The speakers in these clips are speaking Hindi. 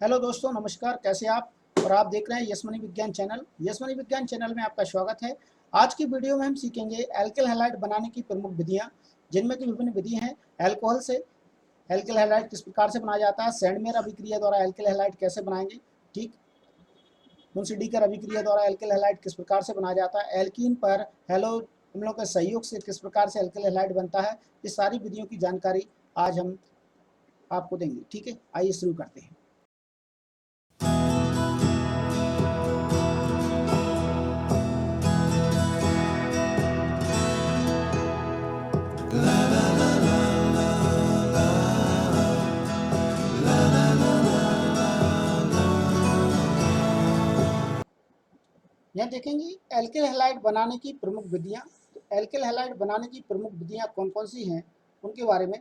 हेलो दोस्तों, नमस्कार। कैसे आप? और आप देख रहे हैं यस मनी विज्ञान चैनल। यस मनी विज्ञान चैनल में आपका स्वागत है। आज की वीडियो में हम सीखेंगे एल्किल हैलाइड बनाने की प्रमुख विधियां, जिनमें की विभिन्न विधि हैं। एल्कोहल से एल्किल हैलाइड किस प्रकार से बनाया जाता है, सैंडमेयर अभिक्रिया द्वारा एल्किल हैलाइड कैसे बनाएंगे, ठीक, मुंशी-डीकर अभिक्रिया द्वारा एल्किल हैलाइड किस प्रकार से बनाया जाता है, एल्कीन पर हैलो अम्लों के सहयोग से किस प्रकार से एल्किल हैलाइड बनता है। ये सारी विधियों की जानकारी आज हम आपको देंगे। ठीक है, आइए शुरू करते हैं। यहाँ देखेंगे एल्किल हैलाइड बनाने की प्रमुख विधियाँ। तो एल्किल हैलाइड बनाने की प्रमुख विधियाँ कौन कौन सी हैं, उनके बारे में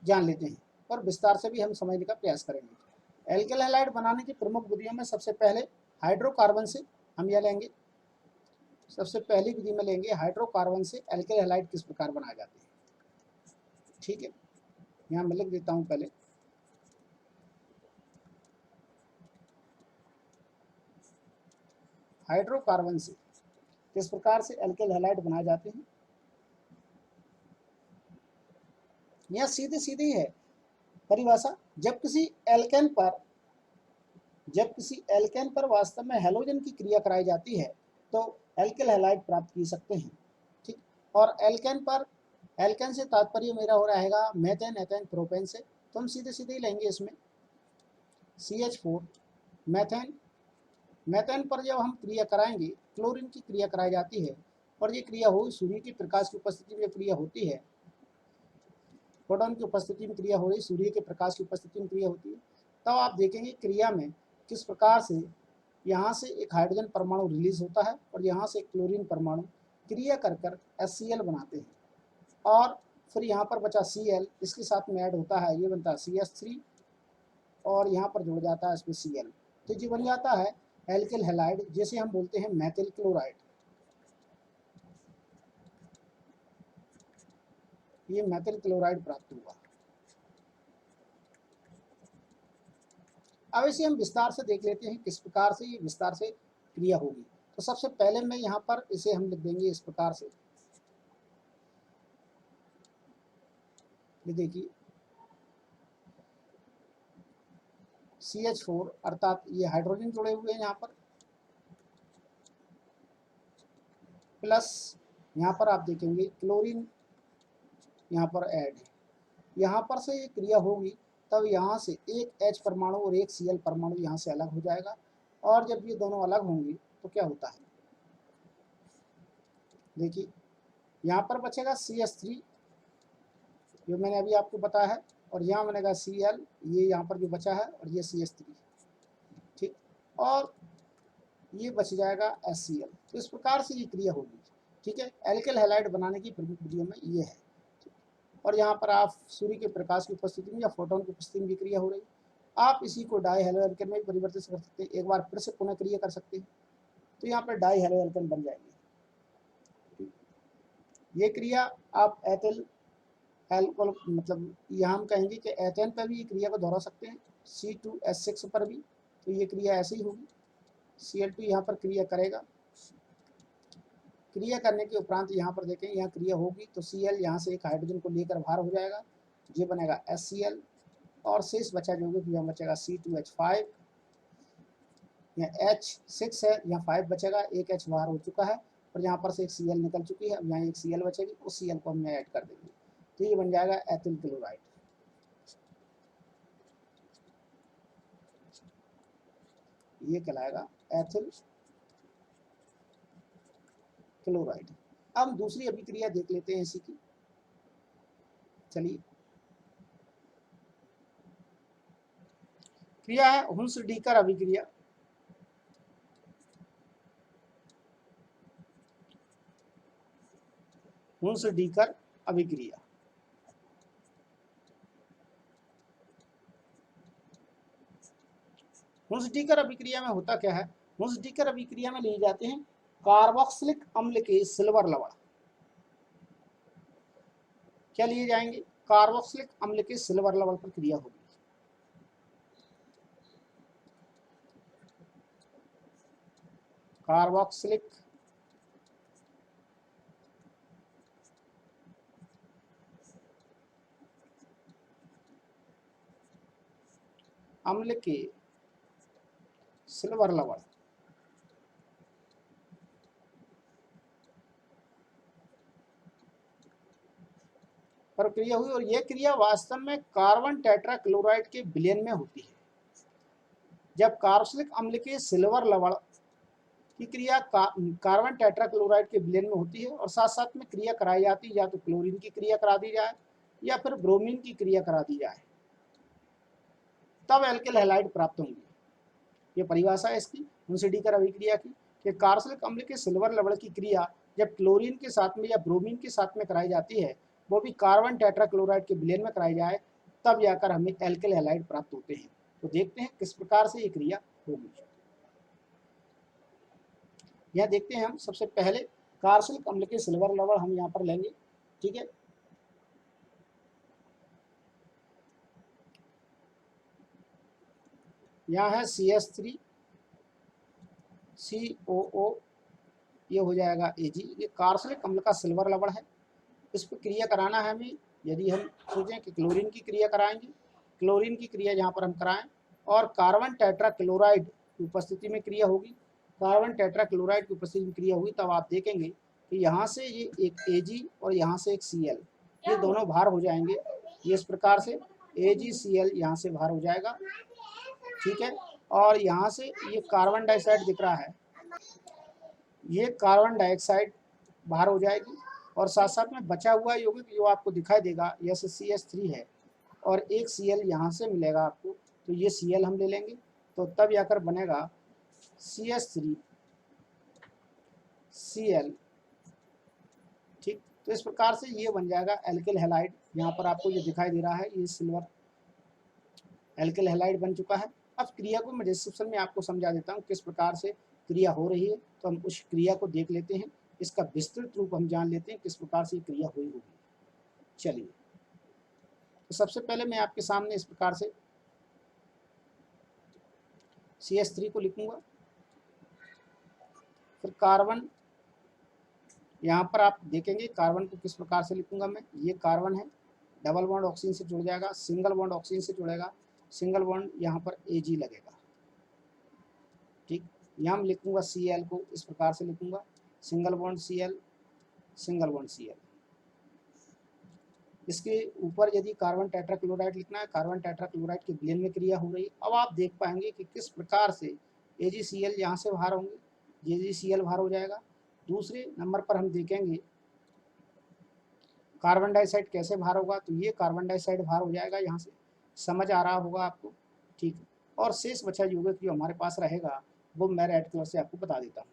जान लेते हैं और विस्तार से भी हम समझने का प्रयास करेंगे। एल्किल हैलाइड बनाने की प्रमुख विधियों में सबसे पहले हाइड्रोकार्बन से हम यह लेंगे। सबसे पहली विधि में लेंगे हाइड्रोकार्बन से एल्किल हैलाइड किस प्रकार बनाए जाते हैं। ठीक है, यहाँ मैं लिख देता हूँ पहले। हाइड्रोकार्बन से किस प्रकार से एल्किल हैलाइड बनाए जाते हैं, यह सीधी सीधी है परिभाषा। जब किसी एल्केन पर वास्तव में हैलोजन की क्रिया कराई जाती है तो एल्किल हैलाइड प्राप्त की सकते हैं। ठीक, और एल्केन से तात्पर्य मेरा हो रहेगा मेथेन, एथेन, प्रोपेन से। तो हम सीधे सीधे ही लेंगे इसमें CH4 मेथेन। मेथेन पर जब हम क्रिया कराएंगे, क्लोरीन की क्रिया कराई जाती है और ये क्रिया हो सूर्य की प्रकाश की उपस्थिति में क्रिया होती है। फोटोन की उपस्थिति में क्रिया हो रही, सूर्य के प्रकाश की उपस्थिति में क्रिया होती है। तब आप देखेंगे क्रिया में किस प्रकार से यहाँ से एक हाइड्रोजन परमाणु रिलीज होता है और यहाँ से एक क्लोरीन परमाणु क्रिया कर कर HCl बनाते हैं और फिर यहाँ पर बचा Cl, इसके साथ में ऐड होता है, ये बनता है CH3 और यहाँ पर जुड़ जाता है इसमें Cl। तो ये बन जाता है एल्किल हैलाइड, जिसे हम बोलते हैं मैथिल क्लोराइड। ये मैथिल क्लोराइड प्राप्त हुआ। अब इसे हम विस्तार से देख लेते हैं किस प्रकार से ये विस्तार से क्रिया होगी। तो सबसे पहले मैं यहाँ पर इसे हम लिख देंगे इस प्रकार से। ये देखिए CH4 अर्थात ये हाइड्रोजन जुड़े हुए हैं यहाँ पर, प्लस यहाँ पर आप देखेंगे क्लोरीन यहाँ पर ऐड है। यहाँ पर से ये क्रिया होगी तब यहाँ से एक H परमाणु और एक Cl परमाणु यहाँ से अलग हो जाएगा और जब ये दोनों अलग होंगे तो क्या होता है, देखिए यहाँ पर बचेगा CH3 जो मैंने अभी आपको बताया है और यहाँ बनेगा Cl, ये यहाँ पर जो बचा है, और ये CH3। ठीक, और ये बच जाएगा HCl। तो इस प्रकार से ये क्रिया होगी। ठीक है, एल्किल हैलाइड बनाने की प्रमुख विधियों में ये है। और यहाँ पर आप सूर्य के प्रकाश की उपस्थिति में या फोटोन की उपस्थिति में क्रिया हो रही, आप इसी को डाई हेलो एल्केन में परिवर्तित कर सकते हैं। एक बार फिर से पुनः क्रिया कर सकते हैं तो यहाँ पर डाई हेलो एल्केन बन जाएंगे। ये क्रिया आप एथिल एल्कोहल, मतलब यहाँ हम कहेंगे कि एथेन पर भी ये क्रिया को दोहरा सकते हैं, C2H6 पर भी। तो ये क्रिया ऐसे ही होगी, Cl2 यहाँ पर क्रिया करेगा। क्रिया करने के उपरांत यहाँ पर देखें, यहाँ क्रिया होगी तो Cl यहाँ से एक हाइड्रोजन को लेकर बाहर हो जाएगा, ये बनेगा HCl और शेष बचा जो कि यहाँ बचेगा C2H5। यहाँ H6 है, यहाँ 5 बचेगा, एक H बाहर हो चुका है और यहाँ पर से एक Cl निकल चुकी है। अब यहाँ एक Cl बचेगी, उस Cl को हम यहाँ ऐड कर देंगे तो ये बन जाएगा एथिल क्लोराइड। ये कहलाएगा एथिल क्लोराइड। अब दूसरी अभिक्रिया देख लेते हैं इसी की। चलिए, क्रिया है हुंस-डीकर अभिक्रिया। हुंस-डीकर अभिक्रिया हुंस-डीकर अभिक्रिया में होता क्या है, हुंस-डीकर अभिक्रिया में लिए जाते हैं कार्बोक्सिलिक अम्ल के सिल्वर लवण। क्या लिए जाएंगे, कार्बोक्सिलिक अम्ल के सिल्वर लवण पर क्रिया होगी। कार्बोक्सिलिक अम्ल के सिल्वर लवण पर क्रिया हुई और यह क्रिया वास्तव में कार्बन टेट्राक्लोराइड के विलयन में होती है। जब कार्बोक्सिलिक अम्ल के सिल्वर लवण की क्रिया कार्बन टेट्राक्लोराइड के विलयन में होती है और साथ साथ में क्रिया कराई जाती है, या तो क्लोरीन की क्रिया करा दी जाए या फिर ब्रोमीन की क्रिया करा दी जाए, तब एल्किल हैलाइड प्राप्त होंगे। ये परिभाषा है इसकी हुंसेडीकर अभिक्रिया की कि कार्बोक्सिलिक अम्ल के सिल्वर लवण की क्रिया जब क्लोरीन के साथ में या ब्रोमीन के साथ में कराई जाती है, वो भी कार्बन टेट्राक्लोराइड के विलयन में कराई जाए, तब जाकर हमें एल्किल हैलाइड प्राप्त होते हैं। तो देखते हैं किस प्रकार से ये क्रिया होगी। यह देखते हैं हम सबसे पहले कार्बोक्सिलिक अम्ल के सिल्वर लवण हम यहाँ पर लेंगे, ठीक है। यहाँ है CH3 COO, ये हो जाएगा Ag। ये कार्बोक्सिलिक अम्ल का सिल्वर लवण है। इस पर क्रिया कराना है हमें। यदि हम सोचें कि क्लोरीन की क्रिया कराएंगे, क्लोरीन की क्रिया यहाँ पर हम कराएं और कार्बन टेट्राक्लोराइड की उपस्थिति में क्रिया होगी, कार्बन टेट्राक्लोराइड की उपस्थिति में क्रिया होगी, तब आप देखेंगे कि यहाँ से ये एक Ag और यहाँ से एक Cl, ये दोनों बाहर हो जाएंगे। ये इस प्रकार से AgCl यहाँ से बाहर हो जाएगा, ठीक है। और यहाँ से ये कार्बन डाइऑक्साइड दिख रहा है, ये कार्बन डाइऑक्साइड बाहर हो जाएगी और साथ साथ में बचा हुआ यौगिक जो आपको दिखाई देगा यह CH3 है और एक Cl यहाँ से मिलेगा आपको, तो ये Cl हम ले लेंगे, तो तब जाकर बनेगा CH3 Cl, ठीक। तो इस प्रकार से ये बन जाएगा एल्किल हैलाइड। यहाँ पर आपको ये दिखाई दे रहा है, ये सिल्वर एल्किल हैलाइड बन चुका है। अब क्रिया को मैं डिस्क्रिप्शन में आपको समझा देता हूँ किस प्रकार से क्रिया हो रही है, तो हम उस क्रिया को देख लेते हैं, इसका विस्तृत रूप हम जान लेते हैं किस प्रकार से क्रिया हुई होगी। चलिए, तो सबसे पहले मैं आपके सामने इस प्रकार से CH3 को लिखूंगा, फिर कार्बन, यहाँ पर आप देखेंगे कार्बन को किस प्रकार से लिखूंगा मैं। ये कार्बन है, डबल बॉन्ड ऑक्सीजन से जुड़ जाएगा, सिंगल बॉन्ड ऑक्सीजन से जुड़ेगा, सिंगल बॉन्ड यहाँ पर Ag लगेगा, ठीक। यहाँ मैं लिखूंगा Cl को इस प्रकार से लिखूंगा, single bond Cl, single bond Cl। इसके ऊपर यदि कार्बन टेट्राक्लोराइड लिखना है, कार्बन टेट्राक्लोराइड के विलयन में क्रिया हो रही है। अब आप देख पाएंगे कि किस प्रकार से AgCl यहाँ से बाहर होंगे, AgCl बाहर हो जाएगा। दूसरे नंबर पर हम देखेंगे कार्बन डाइऑक्साइड कैसे बाहर होगा, तो ये कार्बन डाइऑक्साइड बाहर हो जाएगा, यहाँ से समझ आ रहा होगा आपको, ठीक है। और शेष बचा यौगिक जो हमारे पास रहेगा वो मैं रेड कलर से आपको बता देता हूँ।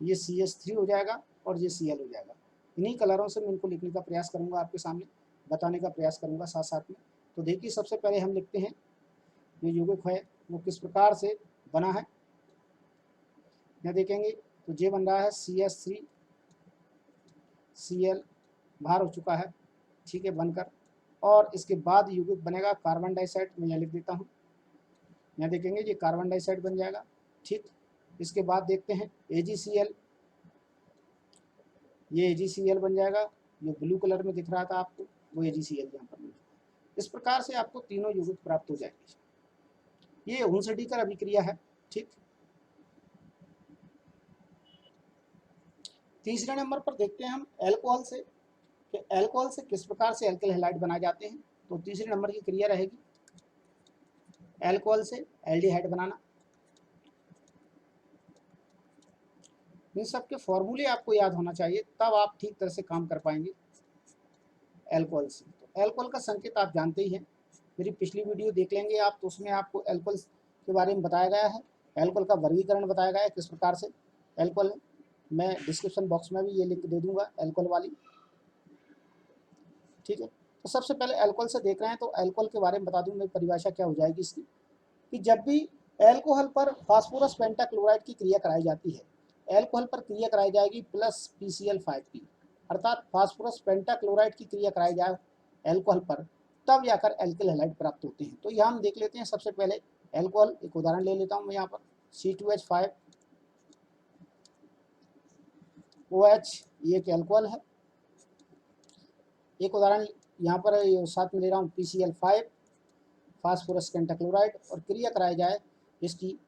ये CH3 हो जाएगा और ये Cl हो जाएगा। इन्हीं कलरों से मैं इनको लिखने का प्रयास करूँगा, आपके सामने बताने का प्रयास करूँगा साथ साथ में। तो देखिए, सबसे पहले हम लिखते हैं ये यौगिक है वो किस प्रकार से बना है। यहाँ देखेंगे तो ये बन रहा है CH3 Cl, बाहर हो चुका है, ठीक है, बनकर। और इसके बाद यौगिक बनेगा कार्बन डाइऑक्साइड, मैं यहाँ लिख देता हूँ। यहाँ देखेंगे ये कार्बन डाइऑक्साइड बन जाएगा, ठीक। इसके बाद देखते हैं AgCl, ये AgCl बन जाएगा, जो ब्लू कलर में दिख रहा था आपको वो AgCl यहाँ पर बन जाएगा। इस प्रकार से आपको तीनों यौगिक प्राप्त हो जाएंगे। ये हुंसेडीकर अभिक्रिया है, ठीक। तीसरे नंबर पर देखते हैं हम एल्कोहल से कि एल्कोहल से किस प्रकार से एल्किल हैलाइड बनाए जाते हैं। तो तीसरे नंबर की क्रिया रहेगी एल्कोहल से एल्डिहाइड बनाना। इन सब के फॉर्मूले आपको याद होना चाहिए, तब आप ठीक तरह से काम कर पाएंगे एल्कोहल से। तो एल्कोहल का संकेत आप जानते ही हैं, मेरी पिछली वीडियो देख लेंगे आप, तो उसमें आपको एल्कोहल के बारे में बताया गया है, एल्कोहल का वर्गीकरण बताया गया है किस प्रकार से एल्कोहल है। मैं डिस्क्रिप्शन बॉक्स में भी ये लिंक दे दूंगा एल्कोहल वाली, ठीक है। तो सबसे पहले एल्कोहल से देख रहे हैं, तो एल्कोहल के बारे में बता दूं मैं, परिभाषा क्या हो जाएगी इसकी, कि जब भी एल्कोहल पर फास्फोरस पेंटाक्लोराइड की क्रिया कराई जाती है, एल्कोहल पर क्रिया कराई जाएगी प्लस PCl5P, अर्थात फास्फोरस पेंटाक्लोराइड की क्रिया कराई जाए एल्कोहल पर, तब जाकर एल्किल हैलाइड प्राप्त होते हैं। तो यहाँ हम देख लेते हैं सबसे पहले एल्कोहल, एक उदाहरण ले लेता हूँ मैं यहाँ पर C2H5, OH ये एक एल्कोहल है। एक उदाहरण यहाँ पर साथ में ले रहा हूँ PCl5 फास्फोरस पेंटाक्लोराइड, और क्रिया कराई जाए इसकी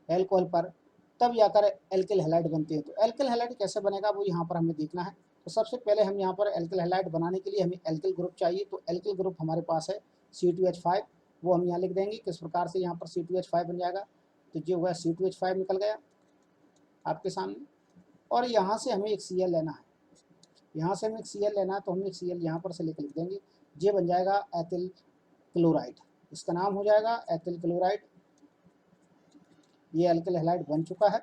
एल्कोहल पर, तब जाकर एल्किल हैलाइड बनते हैं। तो एल्किल हैलाइड कैसे बनेगा वो यहाँ पर हमें देखना है। तो सबसे पहले हम यहाँ पर एल्किल हैलाइड बनाने के लिए हमें एल्किल ग्रुप चाहिए। तो एल्किल ग्रुप हमारे पास है C2H5, वो हम यहाँ लिख देंगे। किस प्रकार से यहाँ पर C2H5 बन जाएगा, तो जो हुआ C2H5 निकल गया आपके सामने, और यहाँ से हमें एक Cl लेना है। यहाँ से हमें एक Cl लेना है, तो हम एक Cl यहाँ पर से लेकर लिख देंगे। ये बन जाएगा एथिल क्लोराइड, इसका नाम हो जाएगा एथिल क्लोराइड। ये एल्किल हैलाइड बन चुका है।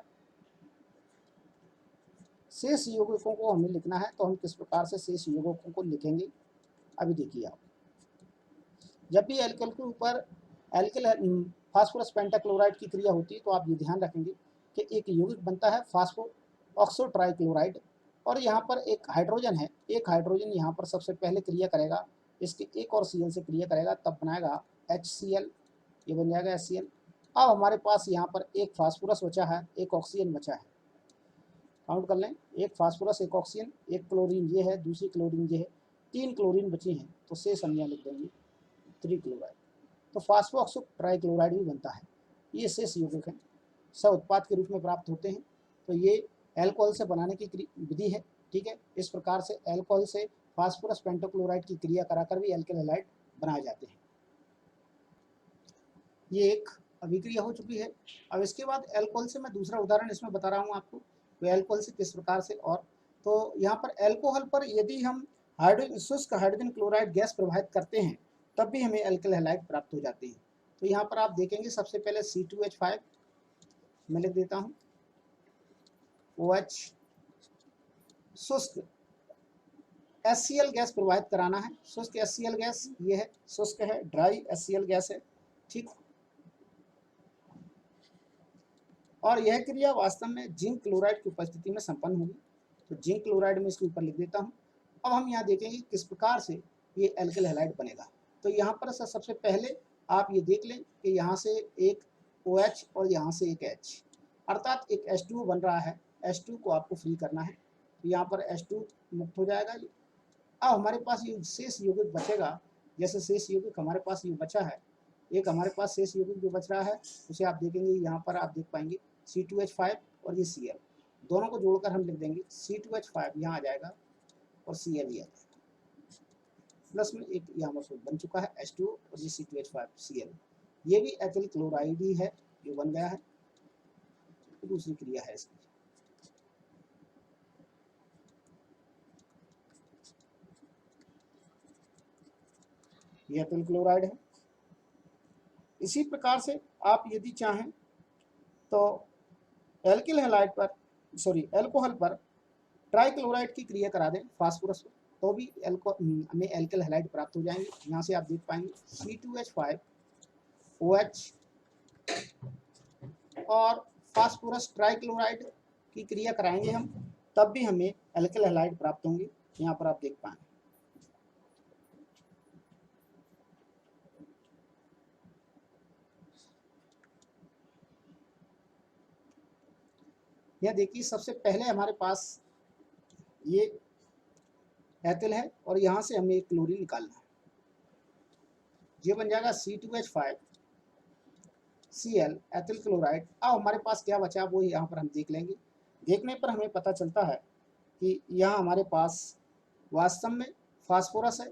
शेष यौगिकों को हमें लिखना है, तो हम किस प्रकार से शेष यौगिकों को लिखेंगे अभी देखिए आप। जब भी एल्किल के ऊपर एल्किल फास्फोरस पेंटाक्लोराइड की क्रिया होती है, तो आप ये ध्यान रखेंगे कि एक यौगिक बनता है फास्फो ऑक्सो ट्राइक्लोराइड, और यहाँ पर एक हाइड्रोजन है। एक हाइड्रोजन यहाँ पर सबसे पहले क्रिया करेगा, इसके एक और Cl से क्रिया करेगा, तब बनाएगा HCl, ये बन जाएगा HCl। अब हमारे पास यहाँ पर एक फास्फोरस बचा है, एक ऑक्सीजन बचा है। काउंट कर लें, एक फास्फोरस, एक ऑक्सीजन, एक क्लोरीन ये है, दूसरी क्लोरीन ये है, 3 क्लोरीन बची हैं। तो शेष हम यहाँ लिख देंगे 3 क्लोराइड। तो फास्फो ऑक्सो ट्राइक्लोराइड भी बनता है। ये शेष यौगिक हैं, सह उत्पाद के रूप में प्राप्त होते हैं। तो ये एल्कोहल से बनाने की विधि है, ठीक है। इस प्रकार से एल्कोहल से फास्फोरस पेंटाक्लोराइड की क्रिया कराकर भी एल्किल हैलाइड बनाए जाते हैं। ये एक अभिक्रिया हो चुकी है। अब इसके बाद एल्कोहल से मैं दूसरा उदाहरण इसमें बता रहा हूँ आपको, तो एल्कोहल से किस प्रकार से। और तो यहाँ पर एल्कोहल पर यदि हम शुष्क हाइड्रोजन क्लोराइड गैस प्रवाहित करते हैं, तब भी हमें एल्किल हैलाइड प्राप्त हो जाती है। तो यहाँ पर आप देखेंगे सबसे पहले C2H5 मैं लिख देता हूँ, OH शुष्क HCl गैस प्रवाहित कराना है। शुष्क HCl गैस ये है, शुष्क है, ड्राई HCl गैस है, ठीक। और यह क्रिया वास्तव में जिंक क्लोराइड की उपस्थिति में संपन्न होगी। तो जिंक क्लोराइड में इसके ऊपर लिख देता हूँ। अब हम यहाँ देखेंगे किस प्रकार से ये एल्किल हैलाइड बनेगा। तो यहाँ पर सबसे पहले आप ये देख लें कि यहाँ से एक OH और यहाँ से एक H, अर्थात एक H2O बन रहा है। H2 को आपको फ्री करना है, तो यहाँ पर H2 मुक्त हो जाएगा। अब हमारे पास ये शेष यौगिक बचेगा। जैसे शेष यौगिक हमारे पास ये बचा है, एक हमारे पास शेष यौगिक जो बच रहा है उसे आप देखेंगे, यहाँ पर आप देख पाएंगे C2H5 और ये Cl, दोनों को जोड़कर हम लिख देंगे C2H5 यहाँ आ जाएगा और Cl ये आ जाएगा। प्लस में एक यहाँ पर बन चुका है H2O और ये C2H5 Cl, ये भी एथिल क्लोराइड ही है जो बन गया है। तो दूसरी क्रिया है इसकी, ये एथिल क्लोराइड है। इसी प्रकार से आप यदि चाहें तो एल्किल हैलाइड पर, सॉरी एल्कोहल पर ट्राइक्लोराइड की क्रिया करा दें फास्फोरस पर, तो भी हमें एल्किल हैलाइड प्राप्त हो जाएंगे। यहाँ से आप देख पाएंगे C2H5 OH और फास्फोरस ट्राइक्लोराइड की क्रिया कराएंगे हम, तब भी हमें एल्किल हैलाइड प्राप्त होंगे। यहाँ पर आप देख पाएंगे। यह देखिए सबसे पहले हमारे पास ये एथिल है और यहाँ से हमें एक क्लोरीन निकालना है। ये बन जाएगा C2H5 Cl एथिल क्लोराइड। अब हमारे पास क्या बचा वो यहाँ पर हम देख लेंगे। देखने पर हमें पता चलता है कि यहाँ हमारे पास वास्तव में फास्फोरस है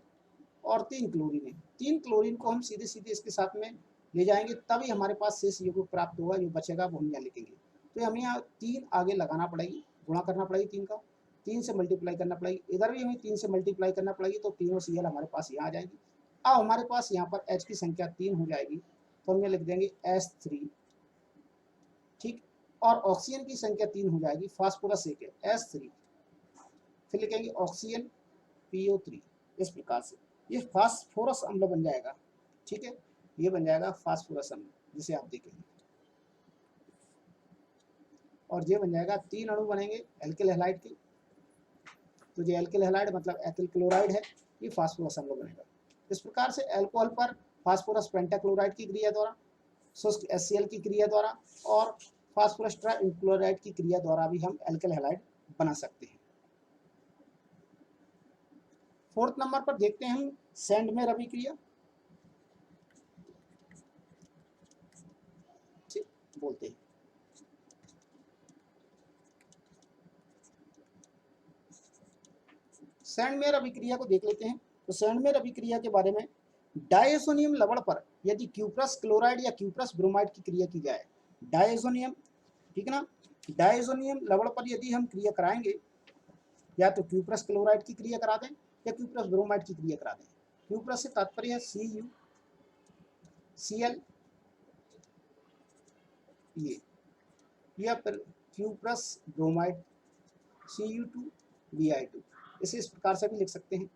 और 3 क्लोरीन है। 3 क्लोरीन को हम सीधे सीधे इसके साथ में ले जाएंगे, तभी हमारे पास शेष यौगिक प्राप्त होगा। जो बचेगा वो हम यहाँ लिखेंगे। तो हमें यहाँ 3 आगे लगाना पड़ेगी, गुणा करना पड़ेगी 3 का, 3 से मल्टीप्लाई करना पड़ेगी, इधर भी हमें 3 से मल्टीप्लाई करना पड़ेगी, तो तीनों Cl हमारे पास यहाँ आ जाएगी। अब हमारे पास यहाँ पर H की संख्या 3 हो जाएगी, तो हम लिख देंगे S3, ठीक। और ऑक्सीजन की संख्या 3 हो जाएगी, फास्फोरस एक है S3, फिर लिखेंगे ऑक्सीजन PO3। इस प्रकार से ये फास्फोरस अम्ल बन जाएगा, ठीक है। ये बन जाएगा फास्फोरस अम्ल, जिसे आप देखेंगे। और ये बन जाएगा 3 अणु बनेंगे एल्किल हैलाइड के। तो जो एल्किल हैलाइड मतलब एथिल क्लोराइड है, ये फास्फोरस अम्ल बनेगा। इस प्रकार से एल्कोहल पर फास्फोरस पेंटाक्लोराइड की क्रिया द्वारा, शुष्क HCl की क्रिया द्वारा और फास्फोरस ट्राइक्लोराइड की क्रिया द्वारा भी हम एल्किल हैलाइड बना सकते हैं। 4th नंबर पर देखते हैं हम सैंडमेयर अभिक्रिया, बोलते हैं। सैंडमेयर अभिक्रिया को देख लेते हैं। तो सैंडमेयर अभिक्रिया के बारे में, डायज़ोनियम लवण पर यदि क्यूप्रस क्लोराइड या क्यूप्रस ब्रोमाइड की क्रिया की जाए, डायज़ोनियम, ठीक है ना, डायज़ोनियम लवण पर यदि हम क्रिया कराएंगे, या तो क्यूप्रस क्लोराइड की क्रिया करा दें या क्यूप्रस ब्रोमाइड की क्रिया करा दें। क्यूप्रस से तात्पर्य है Cu Cl, ये, या फिर क्यूप्रस ब्रोमाइड Cu2 Bi2, इसे इस प्रकार से भी लिख सकते हैं।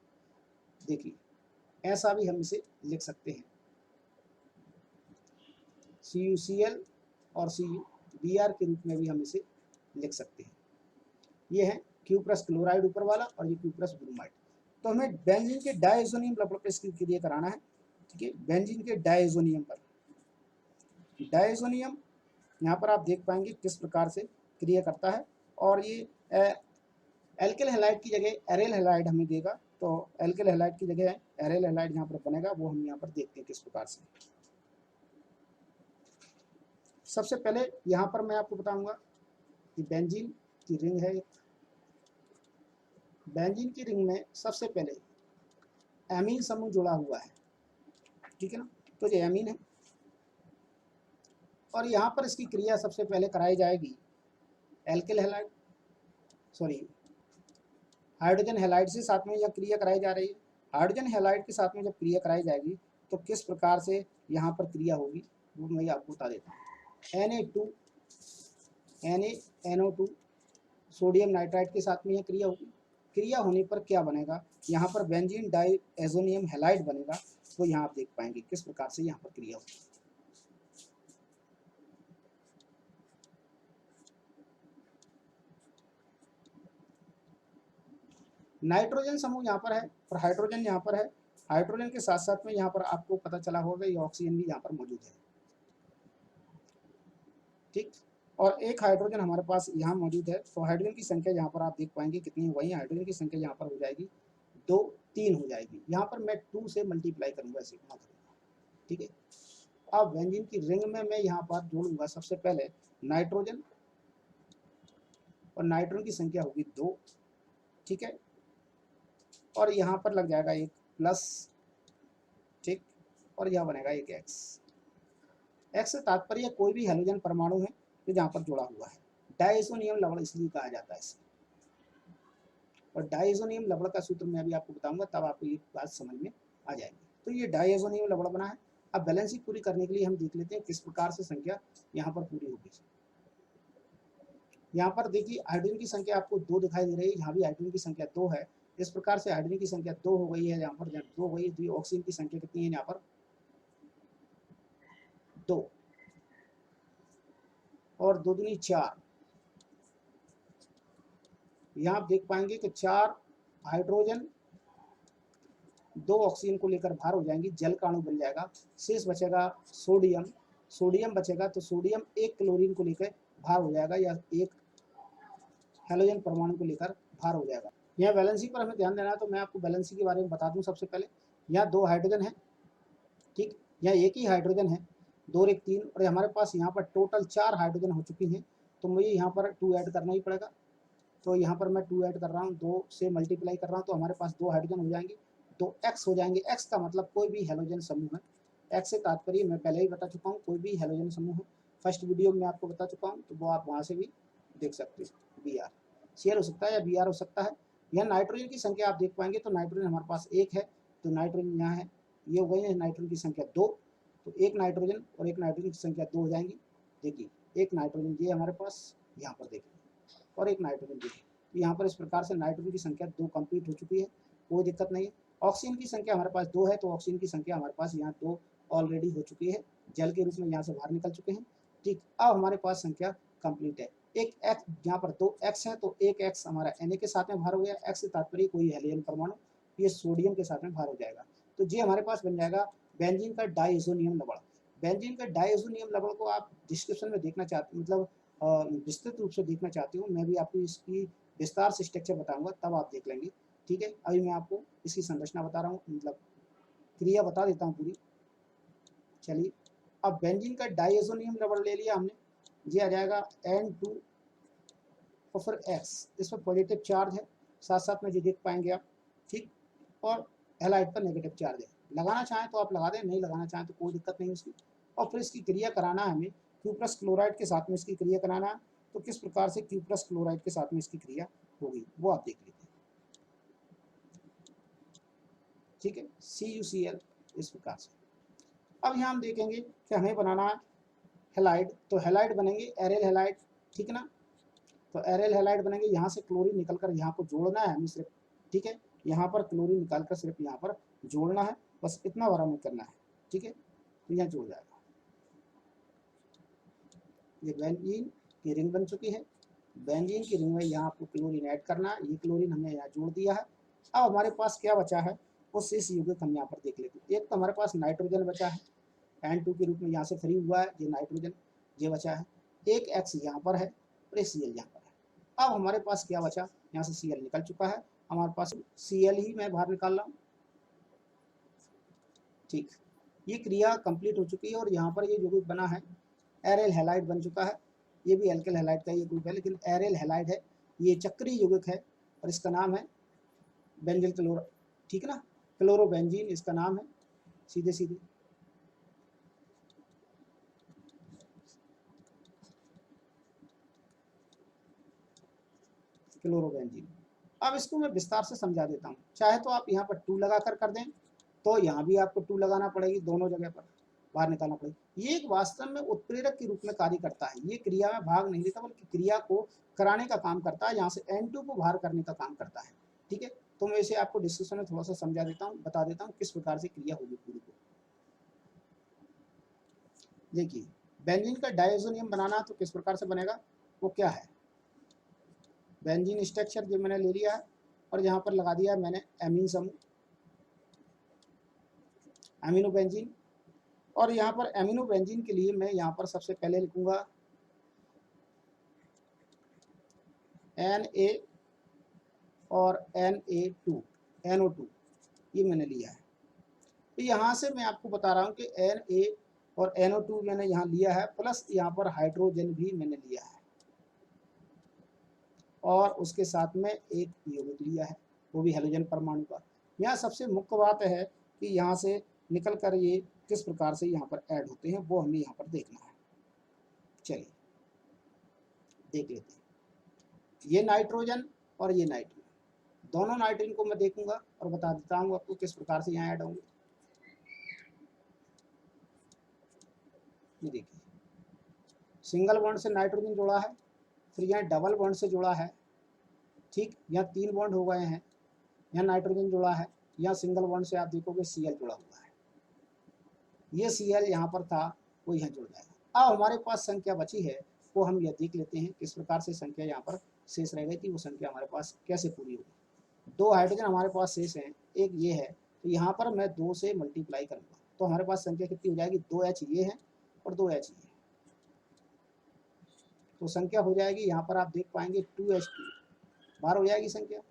देखिए, ऐसा भी हम इसे लिख सकते हैं, CuCl और CuBr के रूप में भी हम इसे लिख सकते हैं। ये है क्यूप्रस क्लोराइड ऊपर वाला और ये क्यूप्रस ब्रोमाइड। तो हमें बेंजीन के डायज़ोनियम लवण पर इसकी क्रिया कराना है, ठीक है। बेंजीन के डायज़ोनियम पर, डायज़ोनियम यहाँ पर आप देख पाएंगे किस प्रकार से क्रिया करता है, और ये एल्किल हैलाइड की जगह एरेल हैलाइड हमें देगा। तो एल्किल हैलाइड की जगह एरेल हैलाइड यहाँ पर बनेगा, वो हम यहाँ पर देखते हैं किस प्रकार से। सबसे पहले यहाँ पर मैं आपको बताऊंगा कि बेंजीन की रिंग है। बेंजीन की रिंग में सबसे पहले एमीन समूह जुड़ा हुआ है, ठीक है ना। तो ये एमीन है, और यहाँ पर इसकी क्रिया सबसे पहले कराई जाएगी alkyl halide, sorry hydrogen halide से साथ में यह क्रिया कराई जा रही है। हाइड्रोजन हैलाइड के साथ में जब क्रिया कराई जाएगी तो किस प्रकार से यहाँ पर क्रिया होगी वो मैं आपको बता देता हूँ। NaNO2 सोडियम नाइट्राइड के साथ में यह क्रिया होगी। क्रिया होने पर क्या बनेगा, यहाँ पर बेंजीन डाइएज़ोनियम हैलाइड बनेगा। तो यहाँ आप देख पाएंगे किस प्रकार से यहाँ पर क्रिया होगी। नाइट्रोजन समूह यहाँ पर है और हाइड्रोजन यहाँ पर है। हाइड्रोजन के साथ साथ में यहाँ पर आपको पता चला होगा ये ऑक्सीजन भी यहाँ पर मौजूद है, ठीक। और एक हाइड्रोजन हमारे पास यहाँ मौजूद है। तो हाइड्रोजन की संख्या यहाँ पर आप देख पाएंगे कितनी, वही हाइड्रोजन की संख्या यहाँ पर हो जाएगी 2, 3 हो जाएगी। यहाँ पर मैं 2 से मल्टीप्लाई करूंगा, ऐसे गुणा करूंगा, ठीक है। अब बेंजीन की रिंग में मैं यहाँ पर जोड़ूंगा सबसे पहले नाइट्रोजन, और नाइट्रोजन की संख्या होगी 2, ठीक है। और यहाँ पर लग जाएगा एक प्लस, ठीक, और यह बनेगा एक एक्स। एक्स से तात्पर्य कोई भी हैलोजन परमाणु है जो यहाँ पर जुड़ा हुआ है। डायज़ोनियम लवण इसलिए कहा जाता है इसे। और डायज़ोनियम लवण का सूत्र मैं अभी आपको बताऊंगा, तब आपको ये बात समझ में आ जाएगी। तो ये डायज़ोनियम लवण बना है। अब बैलेंसिंग पूरी करने के लिए हम देख लेते हैं किस प्रकार से संख्या यहाँ पर पूरी होगी। यहाँ पर देखिए हाइड्रोजन की संख्या आपको 2 दिखाई दे रही है, यहाँ भी हाइड्रोजन की संख्या 2 है। इस प्रकार से हाइड्रोजन की संख्या 2 हो गई है, यहाँ पर 2 हो गई। तो ऑक्सीजन की संख्या कितनी है यहाँ पर 2, और 2 दूनी 4। यहाँ आप देख पाएंगे कि 4 हाइड्रोजन 2 ऑक्सीजन को लेकर भार हो जाएंगी, जल का अणु बन जाएगा। शेष बचेगा सोडियम, सोडियम बचेगा। तो सोडियम 1 क्लोरीन को लेकर भार हो जाएगा, या 1 हैलोजन परमाणु को लेकर भार हो जाएगा। यहाँ वैलेंसी पर हमें ध्यान देना है। तो मैं आपको वैलेंसी के बारे में बता दूं सबसे पहले। यहाँ 2 हाइड्रोजन है, ठीक, यहाँ एक ही हाइड्रोजन है, 2 और 1 3, और हमारे पास यहाँ पर टोटल 4 हाइड्रोजन हो चुकी हैं। तो मुझे यहाँ पर 2 ऐड करना ही पड़ेगा। तो यहाँ पर मैं 2 ऐड कर रहा हूँ, 2 से मल्टीप्लाई कर रहा हूँ, तो हमारे पास 2 हाइड्रोजन हो जाएंगे, 2 एक्स हो जाएंगे। एक्स का मतलब कोई भी हैलोजन समूह है। एक्स से तात्पर्य मैं पहले ही बता चुका हूँ, कोई भी हैलोजन समूह है। फर्स्ट वीडियो में आपको बता चुका हूँ, तो वो आप वहाँ से भी देख सकते हो। Br Cl हो सकता है या Br हो सकता है। यहाँ नाइट्रोजन की संख्या आप देख पाएंगे, तो नाइट्रोजन हमारे पास 1 है, तो नाइट्रोजन यहाँ है, ये हो गई है नाइट्रोजन की संख्या 2। तो एक नाइट्रोजन और एक नाइट्रोजन की संख्या 2 हो जाएंगी। देखिए एक नाइट्रोजन ये हमारे पास यहाँ पर देखिए, और एक नाइट्रोजन देखिए। तो यहाँ पर इस प्रकार से नाइट्रोजन की संख्या 2 कंप्लीट हो चुकी है, कोई दिक्कत नहीं है। ऑक्सीजन की संख्या हमारे पास 2 है, तो ऑक्सीजन की संख्या हमारे पास यहाँ 2 ऑलरेडी हो चुकी है, जल के रूप में यहाँ से बाहर निकल चुके हैं, ठीक। अब हमारे पास संख्या कंप्लीट है। एक एक्स, यहाँ पर 2 एक्स है, तो एक एक्स हमारा Na के साथ में भार हो गया। एक्स से तात्पर्य कोई हैलोजन परमाणु, ये सोडियम के साथ में भार हो जाएगा। तो ये हमारे पास बन जाएगा बेंजीन का डायज़ोनियम लवण। बेंजीन का डायज़ोनियम लवण को आप डिस्क्रिप्शन में देखना चाहते, मतलब विस्तृत रूप से देखना चाहती हूँ, मैं भी आपको इसकी विस्तार से स्ट्रक्चर बताऊंगा, तब आप देख लेंगे। ठीक है, अभी मैं आपको इसकी संरचना बता रहा हूँ, मतलब क्रिया बता देता हूँ पूरी। चलिए, अब बेंजीन का डाइएज़ोनियम रबड़ ले लिया हमने, ये आ जाएगा N2 और फिर X, इस पर पॉजिटिव चार्ज है, साथ साथ में ये देख पाएंगे आप, ठीक, और हैलाइड पर नेगेटिव चार्ज है। लगाना चाहें तो आप लगा दें, नहीं लगाना चाहें तो कोई दिक्कत नहीं उसकी। और फिर इसकी क्रिया कराना है हमें क्यू प्लस क्लोराइड के साथ में इसकी क्रिया कराना है। तो किस प्रकार से क्यू प्लस क्लोराइड के साथ में इसकी क्रिया होगी वो आप देख लीजिए, ठीक है, CuCl इस प्रकार से। अब यहाँ हम देखेंगे कि हमें बनाना है हेलाइड, तो हेलाइड बनेंगे एरेल हेलाइड, ठीक ना। तो एरेल हेलाइड बनेंगे, यहाँ से क्लोरीन निकल कर यहाँ को जोड़ना है हमें सिर्फ, ठीक है, यहाँ पर क्लोरीन निकाल कर सिर्फ यहाँ पर जोड़ना है, बस इतना बार हमें करना है, ठीक है, तो यहाँ जुड़ जाएगा। ये बेंजीन की रिंग बन चुकी है, बेंजीन की रिंग में यहाँ आपको क्लोरीन ऐड करना है, ये क्लोरीन हमने यहाँ जोड़ दिया है। अब हमारे पास क्या बचा है वो शेष यौगिक हम यहाँ पर देख लेते हैं। एक तो हमारे पास नाइट्रोजन बचा है, N2 के रूप में यहाँ से फ्री हुआ है, ये नाइट्रोजन ये बचा है, एक X यहाँ पर है और एक Cl यहाँ पर है। अब हमारे पास क्या बचा, यहाँ से Cl निकल चुका है, हमारे पास Cl ही मैं बाहर निकाल रहा हूँ, ठीक। ये क्रिया कंप्लीट हो चुकी है और यहाँ पर ये यौगिक बना है एरेल हैलाइड बन चुका है। ये भी एल्किल हैलाइड का ये ग्रुप है, लेकिन एरेल हैलाइड है, ये चक्रीय यौगिक है और इसका नाम है बेंजिल क्लोरो, ठीक है ना, क्लोरोबेंजीन इसका नाम है, सीधे सीधे। क्लोरोबेंजीन। अब इसको मैं विस्तार से समझा देता हूँ, चाहे तो आप यहाँ पर 2 लगा कर दें, तो यहाँ भी आपको 2 लगाना पड़ेगी, दोनों जगह पर बाहर निकालना पड़ेगा। ये एक वास्तव में उत्प्रेरक के रूप में कार्य करता है, ये क्रिया में भाग नहीं लेता बल्कि क्रिया को कराने का काम करता है, यहाँ से N2 को बाहर करने का काम करता है, ठीक है। तो मैं इसे आपको डिस्कशन में थोड़ा सा समझा देता हूँ, बता देता हूँ किस प्रकार से क्रिया होगी पूरी को। देखिए, बेंजीन का डायज़ोनियम बनाना तो किस प्रकार से बनेगा, वो क्या है, बेंजीन स्ट्रक्चर जो मैंने ले लिया है और यहाँ पर लगा दिया है मैंने एमीन समूह, एमिनो बेंजीन। और यहाँ पर एमिनो बेंजीन के लिए मैं यहाँ पर सबसे पहले लिखूंगा Na और Na2, NO2, ये मैंने लिया है। तो यहाँ से मैं आपको बता रहा हूँ कि Na और NO2 मैंने यहाँ लिया है, प्लस यहाँ पर हाइड्रोजन भी मैंने लिया है और उसके साथ में एक यौगिक लिया है, वो भी हेलोजन परमाणु का। यहाँ सबसे मुख्य बात है कि यहाँ से निकल कर ये किस प्रकार से यहाँ पर ऐड होते हैं वो हमें यहाँ पर देखना है। चलिए देख लेते हैं, ये नाइट्रोजन और ये नाइट्रोजन, दोनों नाइट्रोजन को मैं देखूंगा और बता देता हूँ आपको किस प्रकार से यहाँ ऐड होंगे। ये देखिए, सिंगल बॉन्ड से नाइट्रोजन जुड़ा है, फिर यहाँ डबल बॉन्ड से जुड़ा है, ठीक, यहाँ 3 बॉन्ड हो गए हैं, यहाँ नाइट्रोजन जुड़ा है, यहाँ सिंगल बॉन्ड से आप देखोगे Cl जुड़ा हुआ है, ये Cl यहाँ पर था वो यहाँ जुड़ जाएगा। अब हमारे पास संख्या बची है वो हम यह देख लेते हैं किस प्रकार से संख्या यहाँ पर शेष रह गई थी, वो संख्या हमारे पास कैसे पूरी होगी। 2 हाइड्रोजन हमारे पास शेष हैं, एक ये है, तो यहाँ पर मैं 2 से मल्टीप्लाई करूँगा तो हमारे पास संख्या कितनी हो जाएगी, 2H ये है और 2H ये है, तो संख्या हो जाएगी यहाँ पर आप देख पाएंगे 2H2 बाहर हो जाएगी संख्या।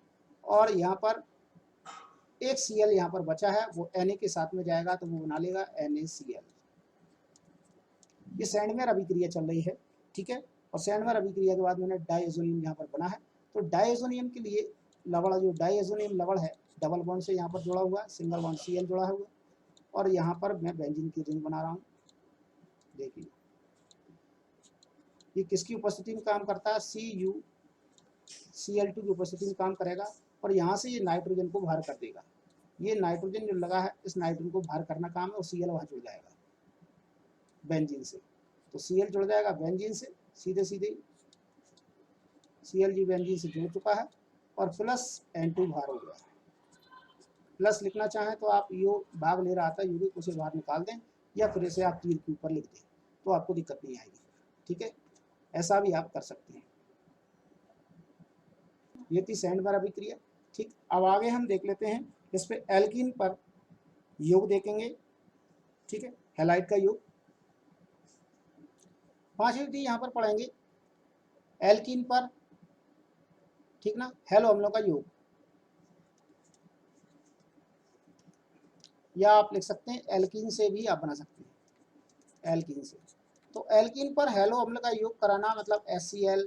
और यहाँ पर एक Cl यहाँ पर बचा है, वो Na के साथ में जाएगा तो वो बना लेगा NaCl। ये सैंडमेयर अभिक्रिया चल रही है, ठीक है, और सैंडमेयर अभिक्रिया के बाद मैंने डाइएज़ोनियम यहाँ पर बना है। तो डाइएज़ोनियम के लिए लवण, जो डाइएज़ोनियम लवण है, डबल बॉन्ड से यहाँ पर जुड़ा हुआ है, सिंगल बॉन्ड Cl जुड़ा हुआ, और यहाँ पर मैं बेंजीन की रिंग बना रहा हूँ। देखिए ये किसकी उपस्थिति में काम करता है, Cl2 की उपस्थिति में काम करेगा और यहाँ से ये नाइट्रोजन को बाहर कर देगा। ये नाइट्रोजन जो लगा है, इस नाइट्रोजन को बाहर करना काम है और Cl वहाँ जुड़ जाएगा बेंजीन से, तो Cl जुड़ जाएगा बेंजीन से, सीधे सीधे Cl जी बेंजीन से जुड़ चुका है और प्लस N2 बाहर हो गया है। प्लस लिखना चाहें तो आप यो भाग ले रहा था यूरिक, उसे बाहर निकाल दें या फिर इसे आप तीर के ऊपर लिख दें तो आपको दिक्कत नहीं आएगी, ठीक है, ऐसा भी आप कर सकते हैं। ये थी सैंडमेयर अभिक्रिया, ठीक। अब आगे हम देख लेते हैं, इस पे एल्कीन पर योग देखेंगे, ठीक है, हैलाइड का योग 5वीं विधि यहाँ पर पढ़ेंगे एल्कीन पर, ठीक ना, हेलो अम्लों का योग। या आप लिख सकते हैं एल्कीन से भी आप बना सकते हैं, एल्कीन से। तो एल्कीन पर हैलो अम्ल का योग कराना मतलब HCl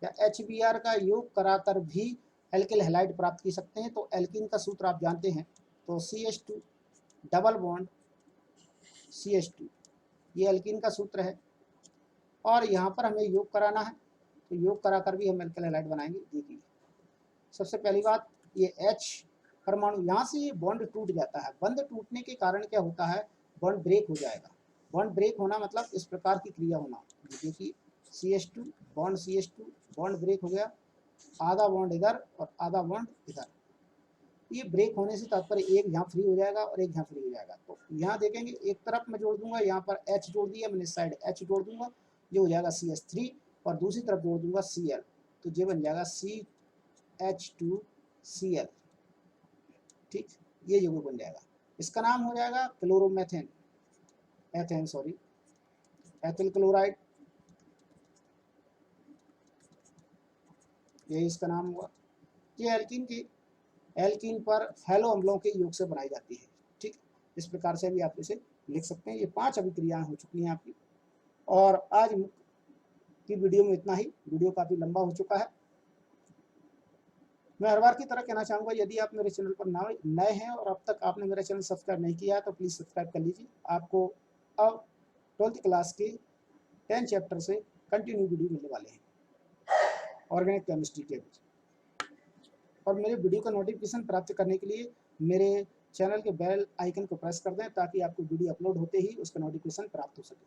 या HBr का योग कराकर भी एल्किल हैलाइड प्राप्त कर सकते हैं। तो एल्कीन का सूत्र आप जानते हैं, तो CH2 डबल बॉन्ड CH2, ये एल्कीन का सूत्र है। और यहाँ पर हमें योग कराना है, तो योग कराकर भी हम एल्किल हैलाइड बनाएंगे। देखिए सबसे पहली बात, ये H परमाणु यहाँ से ये बॉन्ड टूट जाता है। बंद टूटने के कारण क्या होता है, बॉन्ड ब्रेक हो जाएगा। बॉन्ड ब्रेक होना मतलब इस प्रकार की क्रिया होना। देखिए CH2 bond CH2 bond break हो गया, आधा बॉन्ड इधर और आधा बॉन्ड इधर। ये ब्रेक होने से तात्पर्य एक यहाँ फ्री हो जाएगा और एक यहाँ फ्री हो जाएगा। तो यहाँ देखेंगे एक तरफ मैं जोड़ दूंगा, यहाँ पर H जोड़ दिया मैंने, साइड H जोड़ दूंगा, ये हो जाएगा CH3 और दूसरी तरफ जोड़ दूंगा Cl, तो ये बन जाएगा CH2Cl। ठीक, ये यौगिक बन जाएगा। इसका नाम हो जाएगा chloromethane, ethane sorry, ethyl chloride, ये इसका नाम हुआ। ये एल्कीन पर हैलो अम्लों के योग से बनाई जाती है। ठीक, इस प्रकार से भी आप इसे लिख सकते हैं। ये 5 अभिक्रियाएं हो चुकी हैं आपकी। और आज की वीडियो में इतना ही, वीडियो काफ़ी लंबा हो चुका है। मैं हर बार की तरह कहना चाहूँगा, यदि आप मेरे चैनल पर नए हैं और अब तक आपने मेरा चैनल सब्सक्राइब नहीं किया है तो प्लीज़ सब्सक्राइब कर लीजिए। आपको अब 12th क्लास के 10 चैप्टर से कंटिन्यू वीडियो मिलने वाले हैं ऑर्गेनिक केमिस्ट्री के। और मेरे वीडियो का नोटिफिकेशन प्राप्त करने के लिए मेरे चैनल के बेल आइकन को प्रेस कर दें ताकि आपको वीडियो अपलोड होते ही उसका नोटिफिकेशन प्राप्त हो सके।